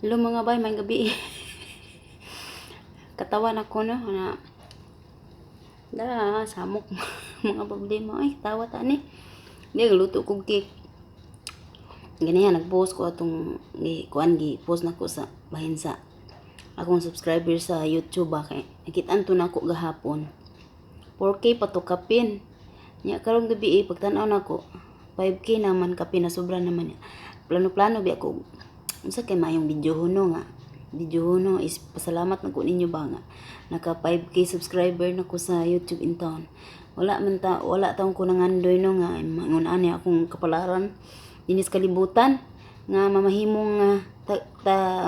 Hello mga bay, may gabi. Katawan ako no na samok mga problema ay tawa ta ni. Di luto kog cake. Ganiya nag-post ko atong post nako sa bahin sa akong subscriber sa YouTube ba kay nakitaan to nako gahapon. 4K patukapin. Nya karong gabi pagtan-aw nako 5K naman kapin na sobra naman. Plano-plano bi ako unsa kay mayong video nga is pasalamat na ko ninyo ba nga naka 5K subscriber na ko sa YouTube in town. Wala taong ko nangandoy no nga mangun-ani akong kapalaran dinis kalibutan nga mamahimong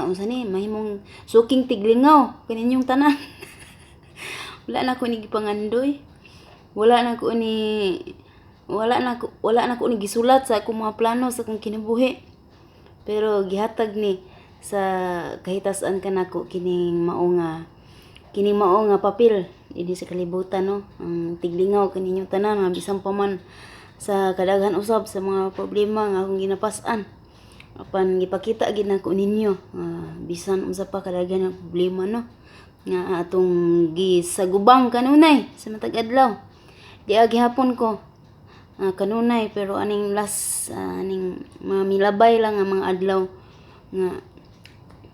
unsa ni mahimong suking tiglingaw kaninyong tanan. Wala na ko ni gipangandoy. Wala na ko ni gisulat sa akong mga plano sa akong kinabuhi. Pero gihatag ni sa kahitasan kanako kining mao nga papel dinhi sa kalibutan no. Ang tiglingaw kaninyo tanan nga bisan pa man sa kadaghan usab sa mga problema nga akong ginapas-an. Apan gipakita gid nako ninyo bisan unsa pa kadaghan nga problema no nga atong gisagubang kanunay sa matag adlaw. Di gihapon ko kanunay pero aning last aning mamilabay lang ang mga adlaw nga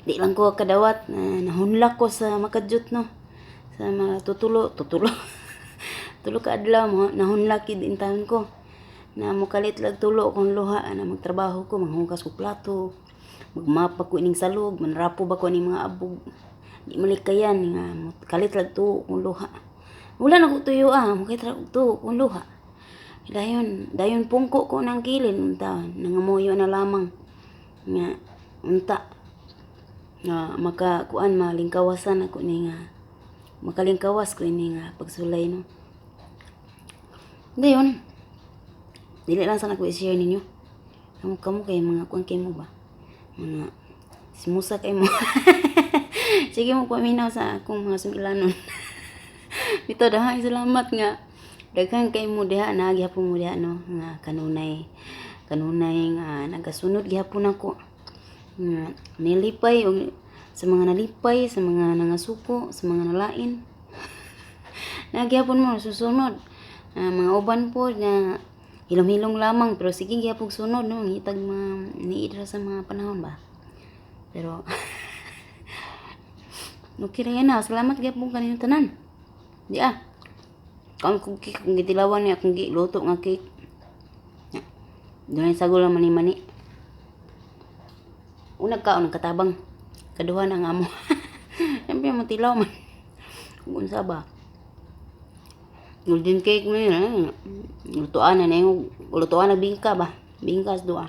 di lang ko kadawat nahunlak ko sa makadyot no sa mga tutulo tulo ka adlaw mo nahunlak gid intawon ko na mukalit lag tulo kung luha na magtrabaho ko manghugas ko plato magmapa ko ining salog manrapo ba ko ning mga abog di malikayan nga kalit lag tuo kung luha wala na ko tuyo mukait ra tuo kung luha. Dayon pungko ko ng kilin unta nangamuyo na lamang nga unta makakuan malingkawasan ako ni nga makalingkawas ko ini nga pagsulay no. Dayon dili lang sana ko i-share ninyo kamo kay mga kuan kay mo ba mga simusa kay mo. Sige mo paminaw sa akong mga sumilanon. Bitaw dahay salamat nga daghan kay mo diha na gihapon mo diha no nga kanunay nga nagasunod gihapon ako nga nilipay og sa mga nalipay sa mga nangasuko sa mga nalain. Nagyapon mo susunod mga uban po na hilom-hilom lamang pero sige gihapon sunod no ngitag niidra sa mga panahon ba. Pero okay ra na salamat gihapon kanino tanan. Di kung gitilawan niya kung giluto nga cake. Dunay sagol lang mani-mani. Unang kaon katabang. Kaduha na nga mo. Siyempre matilaw man. Kung unsa ba. Golden cake mo yun. Lutuan na yung lutuan na bingka ba. Bingkas doa.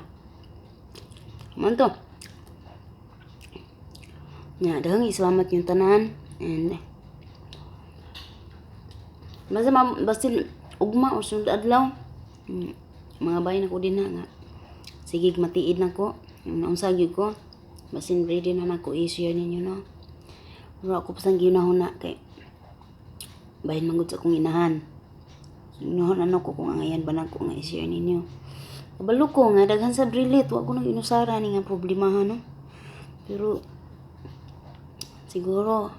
Man to. Nya daghang salamat yung tanan. And basin ugma o sunod adlaw mga bayan ako din nga sige matiid na ko naunsa gyud ko basin ready na nako i-share ninyo no. Pero ako pasang ginahon na kay bahin manggod sa akong inahan ginahon ano ko kung angayan ba nako nga i-share ninyo. Kabalo ko nga daghan sa relate wa ko nang inusara ni nga problemahan no. Pero siguro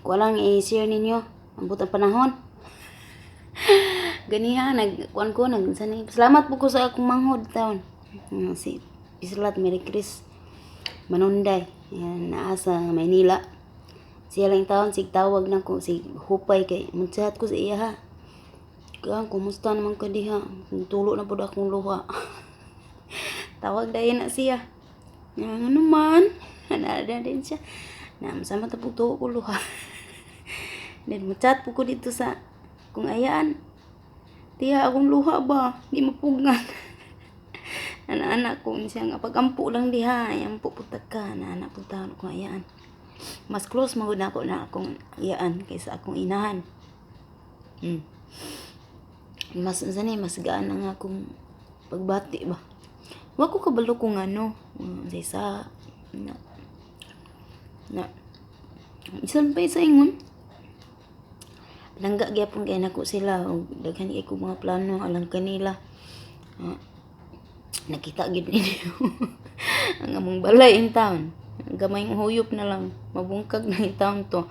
walang i-share ninyo ambot ang panahon. Ganiha nagkuan ko salamat po ko sa akong manghod taon si Islat Mary Chris Manunday yan naa sa Maynila. Siya lang taon sig tawag na ko sig hupay kay mudchat ko sa iya ha. Kumusta naman ka diha? Tulo na pud akong luha. Tawag dayon na siya. Nga naman ana din siya. Sama ta pud ko luha. Then mo-chat po ko dito sa kung ayaan. Tiya akong luha ba? Di mapugngan. Anak ko siya nga pagampo lang diha. Ampo putag ka na anak po taon kung ayaan. Mas close magud nako na akong ayaan kaysa akong inahan. Mas gaan ang akong pagbati ba. Wa ko kabalo kung ano sa na isan pa sa ingon langga gyapon kay nako sila og daghan kay ko mga plano alang kanila nakita gid ninyo Ang among balay in town. Gamay ng huyop na lang. Mabungkag na in town to.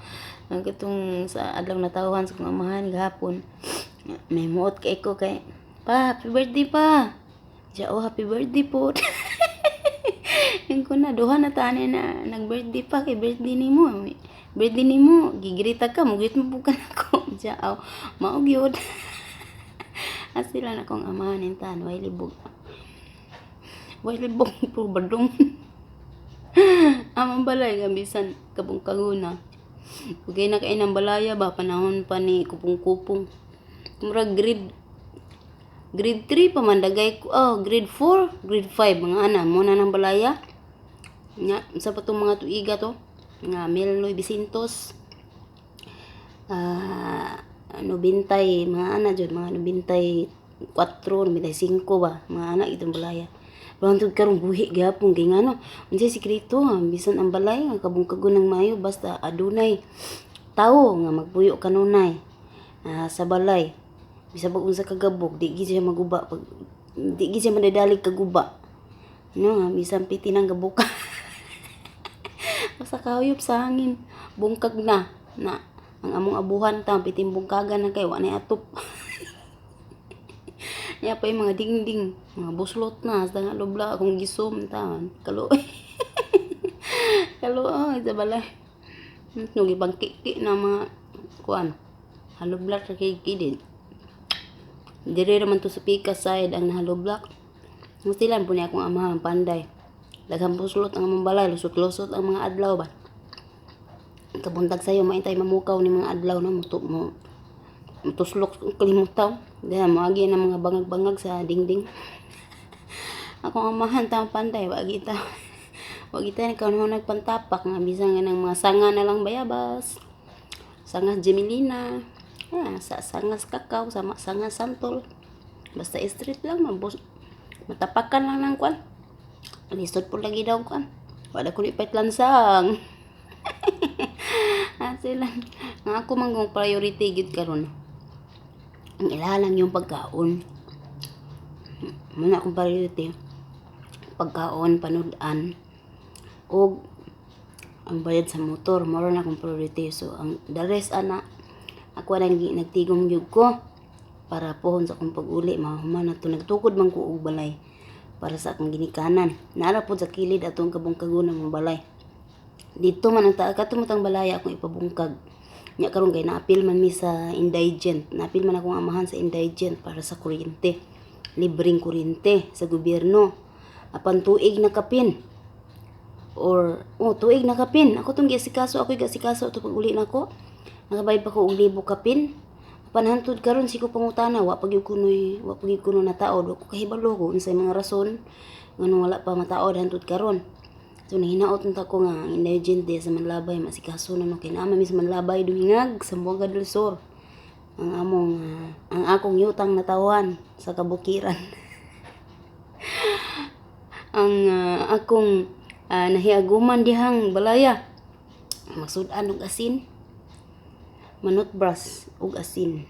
Ang katong sa adlaw na tawhan sa kong amahan gahapon. May muot kay ko kay, pa, happy birthday pa. Siya, oh, happy birthday po. Yung ko na, duha na tani na nag-birthday pa kay birthday ni mo. Birthday ni mo, gigirita ka, mugit mo bukan ako. Siya, oh, maog yun. As sila na kong amahan in town, way libog. Way libog po badong. Amang balay gabisan kabong kaguna. Kugay na kay ng balaya ba panahon pa ni kupong-kupong. Murag grade 3 pa man dagay ko. Oh, grade 4, grade 5 mga ana mo na ng balaya. Nya sa patong mga tuiga to. Nga Meloy Vicintos. Nobintay mga ana jud mga nobintay 4, nobintay 5 ba mga anak itong balaya. Bantod karong buhi gyapon kay ngano unsay sikreto bisan ang balay nga kabungkagon ng mayo basta adunay tawo nga magpuyo kanunay sa balay bisag unsa kagabog di gid siya maguba pag di gid siya madadalig kaguba no bisan piti nang gabuka basta kahuyop sa hangin bungkag na ang among abuhan ta piting bungkagan na kay wa na atop. Nya pa yung mga dingding, mga buslot na, hasta nga lubla akong gisum, tawan, kaluoy. Kaluoy, sa balay. Nung ibang kiki na mga, kuan, halublat sa kiki din. Dire naman to sa pika side ang nahalublak. Mustilan po niya akong amahan, panday. Daghang buslot ang among balay, lusot-lusot ang mga adlaw ba. Kabuntag sa'yo, maintay mamukaw ni mga adlaw na tuslok kalimutaw. Dahil maagi na mga bangag-bangag sa dingding. Akong amahan tang panday, wag kita ni kanon nagpantapak nga bisan nga ng mga sanga na lang bayabas. Sangas Gemelina. Sa sangas kakao, sama sangas santol. Basta street lang matapakan lang ng kwan. Lisod po lagi daw kwan. Wala ko ni pait lansang. Sila nga ako manggong priority gid karon. Ang ilalang yung pagkaon. Muna akong priority. Pagkaon, panudan, o ang bayad sa motor. Mara na akong priority. So, the rest, ako nang nagtigong yug ko para pohon sa akong pag-uli. Mahuman na ito. Nagtukod man ko og balay para sa akong ginikanan. Naara po sa kilid atong kabungkagon ng balay. Dito man ang katumutang balay akong ipabungkag. Nya karon kay naapil man mi sa indigent. Naapil man akong amahan sa indigent para sa kuryente. Libreng kuryente sa gobyerno. Apan tuig na kapin. Tuig na kapin. Ako tong gisikaso, ako'y gisikaso to pag uli nako. Nakabayad pa ko og 1,000 kapin. Apan hantod karon siko pangutana, wa pagyud kuno nataod. Wa ko kahibalo ko unsay mga rason nganong wala pa mataod hantod karon. So, nahinaot nita ko nga indigent de sa Manlabay, masikaso na no, kay naama mi sa Manlabay, dumingag, sa Buanga del Sur. Ang akong yutang natawan sa kabukiran. Ang akong nahiaguman dihang balaya, magsudan og asin, manot bras og asin.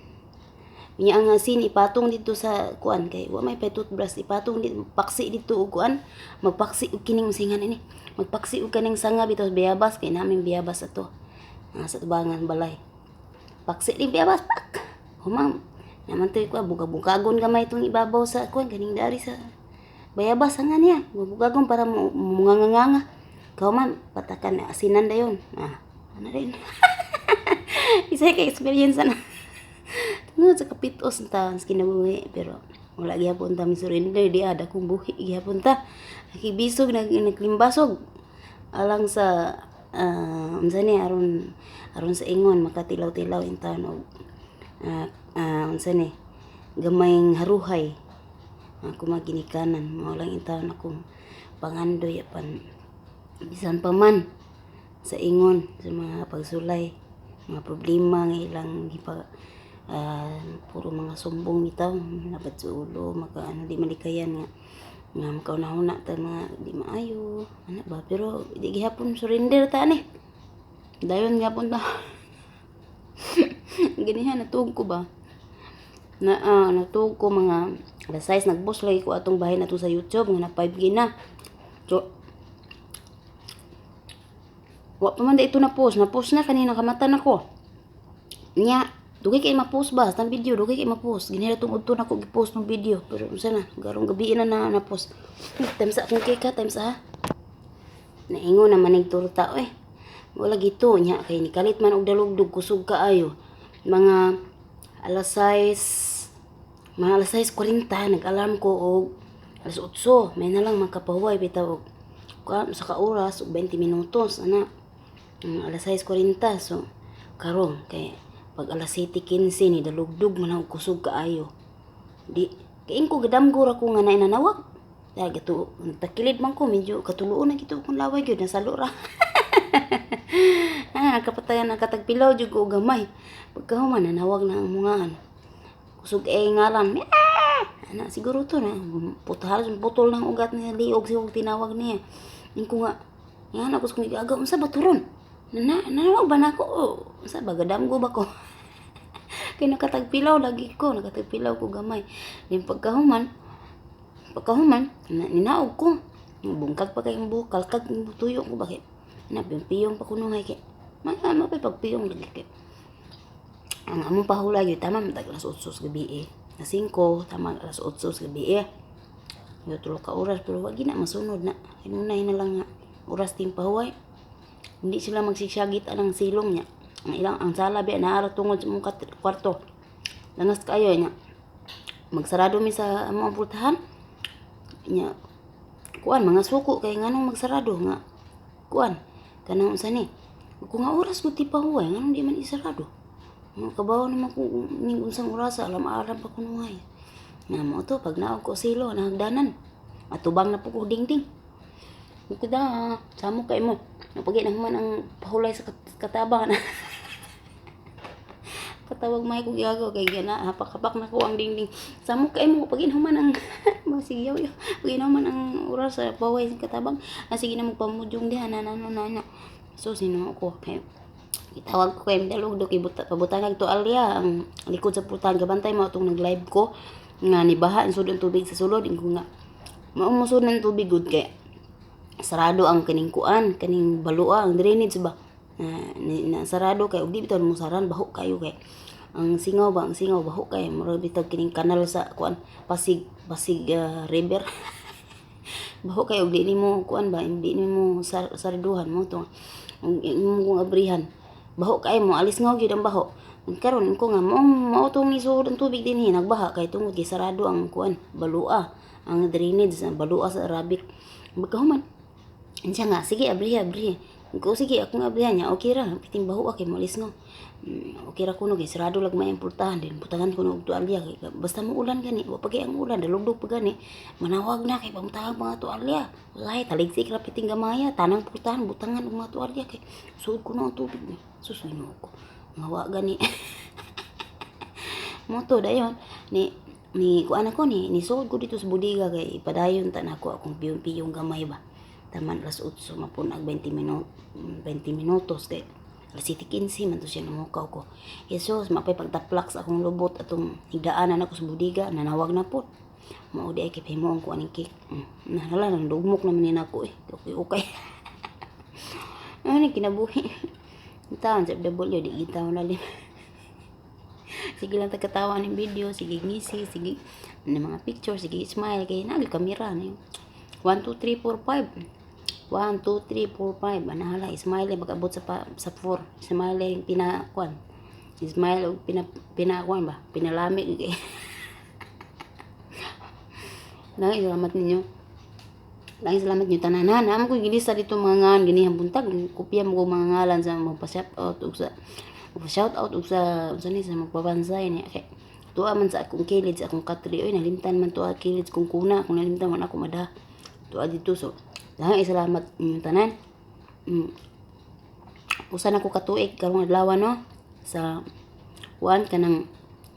Nya ang asin ipatong dito sa kuan kay wa may toothbrush ipatong dito paksi dito og kuan magpaksi og kining usingan ini magpaksi og kaning sanga bitaw bayabas kay namin bayabas ato sa tubangan balay paksi di bayabas pak humam naman toy ko buga-bugagon gamay itong ibabaw sa kuan kaning dari sa bayabas sanga niya bugagon para munganganga kauman patakan asinan dayon ano rin isa ka experience na tungod sa kapitos ta kinabuhi pero wala gyapon ta mi surrender di ada kong buhi gyapon ta nakibisog naglimbasog alang sa unsa ni aron sa ingon makatilaw-tilaw in taon og unsa ni gamayng haruhay ako maginikanan mao lang in taon akong pangandoy apan bisan pa man sa ingon sa mga pagsulay mga problema nga ilang puro mga sumbong bitaw nabat sa ulo di malikayan nga makauna-una ta mga di maayo ba pero di gihapon surrender ta ni dayon gihapon ta ganihan natug ko ba natug ko mga alas 6 nagbus lagi ko atong bahay nato sa YouTube nga na 5G na so Wa pa man da ito na post na kanina kamatan ako. Nya, dugay kay ma-post ba tang video, dugay kay ma-post. Ginira tungod to nako gi-post ng video, pero unsa na, garong gabi na post. Times akong kay times ha. Naingon naman ning turta oy. Wala gito nya kay nikalit man og dalugdog kusog kaayo. Mga alas 6, mga alas 6:40 nag-alarm ko og alas 8, may na lang makapahuway bitaw og sa ka-oras og 20 minutos ana. Alas 6:40 so karon kay pag alas 7:15 ni dalugdog man og kusog kaayo. Di kay ko gadamgo ra ko nga nanawag. Dahil gato, takilid man ko, medyo katuloon na gito kung laway yun, nasalo ra. Kapatayan na katagpilaw, dyan ko gamay. Pagkahuman, nanawag na ang mga kusog ngalan. Siguro to na, putol ng ugat niya, liog siya tinawag niya. Yung ko nga, yan ako kung igagaw, unsa ba turon? Nanawag ba na ako? Unsa ba, gadamgo ba ko? Kaya nakatagpilaw lagi ko, nakatagpilaw ko gamay. Yung pagkahuman, ninaog ko. Bungkag pa kayong buhok, kalkag tuyo ko bakit? Piyong pa kuno ngay kay. Mapay pagpiyong lagi kay. Ang among pahulay yun, tama matag alas 8 gabi eh. Na 5, tama alas 8 gabi eh. Yung 3 ka oras, pero wag na masunod na. Inunay na lang nga, oras ting pahuway. Hindi sila magsisyagit ang silong niya. Ang sala biya, naara tungod sa mong kwarto. Langas kayo niya. Magsarado mi sa among pultahan. Nya kuan mga suko kay nganong magsarado nga kuan kanang unsa ni kung nga oras gud ti pahuway nganong di man isarado mga kabaw naman ko ning unsang oras alam-alam pa kunuhay nga mo to pag naog ko silo nahagdanan atubang na po ko dingding kada samo kay mo napagi na man ang pahulay sa katabang na katawag may ko giyagaw kay gana hapak-hapak na ko ang dingding samo kay mo pag inahuman ang sige yaw pag inahuman ang oras sa paway sa katabang sige na magpamudyong diha na so sino ko kay itawag ko kay dalog do kay pabutang to alya ang likod sa pultahan gabantay mo atong nag-live ko nga nibaha ang sudon tubig sa sulod ingo nga maumusod ng tubig gud kay sarado ang kaning kuan kaning balua ang drainage ba na sarado kay ug di bitaw mo saran baho kayo kay ang singaw baho kay murag bitaw kining kanal sa kuan Pasig River baho kay ug di nimo kuan ba di nimo saraduhan mo to imong abrihan baho kay mo alis ngaw gyud ang baho karon ko nga mao tong nisud ang tubig dinhi nagbaha kay tungod kay sarado ang kuan balua ang drainage sa balua sa Arabic magkahuman unsa nga sige abriha ko sige ako nga abrihan niya okay ra piting baho kay malis no okay ra kuno kay sarado lag may pultahan din putangan ko og tualya kay basta mo ulan gani wa pagay ang ulan dalugdog pa gani manawag na kay pamutahag mga tualya wallahi taligsik ra piting gamaya tanang pultahan butangan og mga tualya kay suod ko na ang tubig ni susino ko mawa gani moto dayon ni kuan ako ni suod ko dito sa budiga kay padayon ta nako akong piyong gamay ba taman alas 8 mapunag 20 minutos kay alas 7:15 man to siya namukaw ko. Jesus, mapay pagtaplak sa akong lubot atong higdaanan ako sa budiga, nanawag na po. Mao di ay kay mo ang kuaning cake. Nahala nang dugmok naman ni nako eh. Okay. Ani kinabuhi. Taon sa W di gitaw na lim. Sige lang tagkatawa ng video, sige ngisi, sige mga picture, sige smile kay nagi kamera ni. 1 2 3 4 5 1, 2, 3, 4, 5. Anahala, smile mag-abot sa 4. Smile pinakuan. Smile pinakuan ba? Pinalamig. Nangis salamat ninyo. Nangis salamat ninyo tanan. Naman ko gilista dito mga ngan ganihang buntag. Kopya mo ko mga ngalan sa magpa-shout out ug sa sa magpabansay ni. Okay. Tuwa man sa akong kilid sa akong katri. Oy nalimtan man tuwa kilid kung kuna. Kung nalimtan man ako mada. Tuwa dito so. Dahil salamat inyong tanan. Usa na ko katuig karong adlaw no sa kanang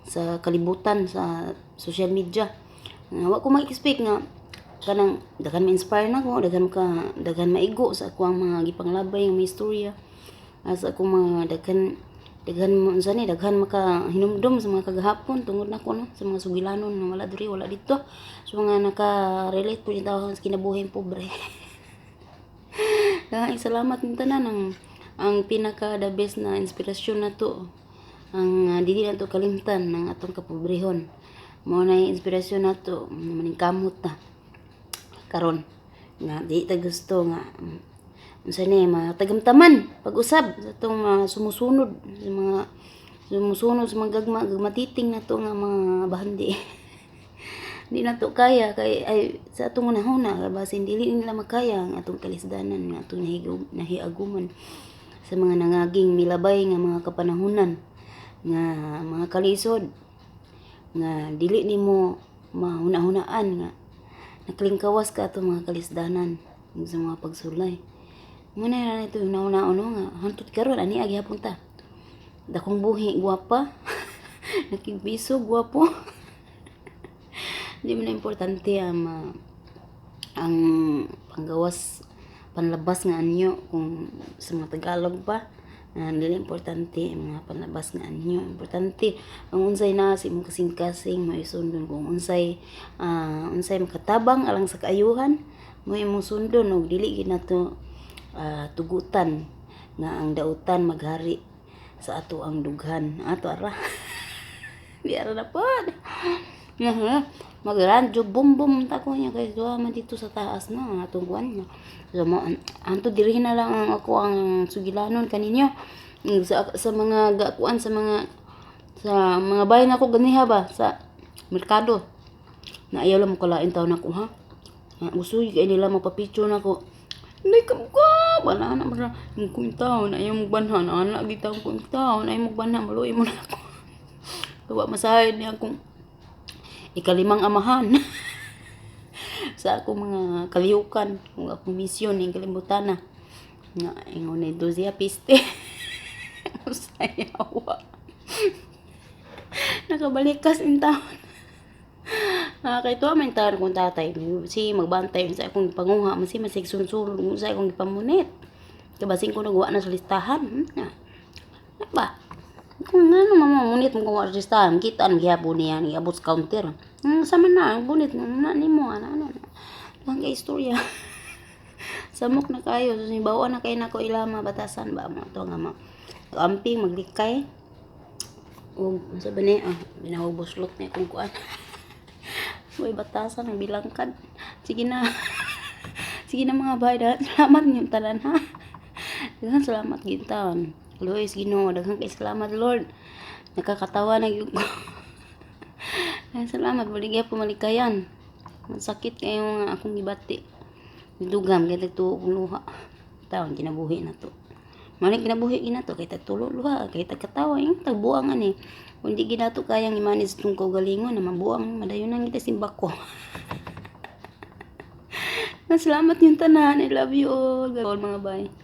sa kalibutan sa social media. Wa ko mag-expect nga kanang daghan ma-inspire na ko, daghan maigo sa akong mga gipanglabay nga istorya. Sa akong mga daghan makahinumdum sa mga kagahapon tungod nako no sa mga sugilanon nga wala diri wala dito. So nga naka-relate po nito sa kinabuhi pobre. Salamat ng tanan ng ang pinaka the best na inspirasyon na to, ang dili na to kalimtan ng atong kapobrehon. Mao na yung inspirasyon na to, maningkamot na karon nga di ta gusto nga unsa ni matagamtaman pag-usab sa itong mga sumusunod sa mga gagmatiting na to nga mga bahandi. Di na to kaya kay ay sa atong unahuna basin dili nila makaya ang atong kalisdanan nga atong nahiaguman sa mga nangaging milabay nga mga kapanahunan nga mga kalisod nga dili nimo mahuna-hunaan nga naklingkawas ka atong mga kalisdanan sa mga pagsulay. Muna na ito yung nauna-uno nga hantod karon ani agi hapon ta. Dakong buhi guwapa. Nakigbiso guwapo. Di mo na importante ang panggawas panlabas nga anyo kung sa mga Tagalog pa. Dili importante ang mga panlabas nga anyo. Importante ang unsay na sa imong kasing-kasing mo isundon kung unsay makatabang alang sa kaayuhan mo imong sundon og dili gid nato tugutan nga ang dautan maghari sa ato ang dughan ato ara. Di ara na pod. Magradyo bum ta ko niya kay duha man dito sa taas na atong kuan niya. So anto diri na lang ang ako ang sugilanon kaninyo sa mga gakuan sa mga bayan ako ganiha ba sa merkado. Na ayaw lang mo kalain taw nako ha. Usoy kay nila mapapicture nako. Nay kam ka banana man ang kuntaw na ayaw mo banhan ana gitaw kuntaw na ayaw mo banhan maluoy mo na ako. Tuwa masahid niya akong ikalimang amahan sa akong mga kaliyukan kung akong misyon ng kalimutan na nga ingon ni Dozia Piste usayawa nakabalikas in taon kay tuwa man taon kong tatay si magbantay sa akong panguha masi masigsunsulong sa akong ipamunit kabasing ko nagawa na sa listahan ba kung ano mamamunit mo kung artistahan kita ang gihapon niya ni abot sa counter sama na bunit na nimo ano lang kay istorya samok na kayo so bawa na kay nako ilama batasan ba mo to nga amping maglikay ug sabi ni binahuboslot ni kung kuan way batasan ang bilangkad sige na sige na mga bayad salamat niyo tanan ha daghang salamat gintaon Luis Ginoo, daghang kay salamat Lord. Nakakatawa na gyud ko. Salamat baligya po malikayan. Masakit kayo nga akong gibati. Dugam kay tagtuo kong luha. Taon kinabuhi na to. Mali kinabuhi gina to kay tagtulo luha, kay tagkatawa yung tagbuang ani. Kung di ginato kayang imanis tong kaugalingon na mabuang madayon nang kita simbako. Salamat yung tanan. I love you all. Mga bye.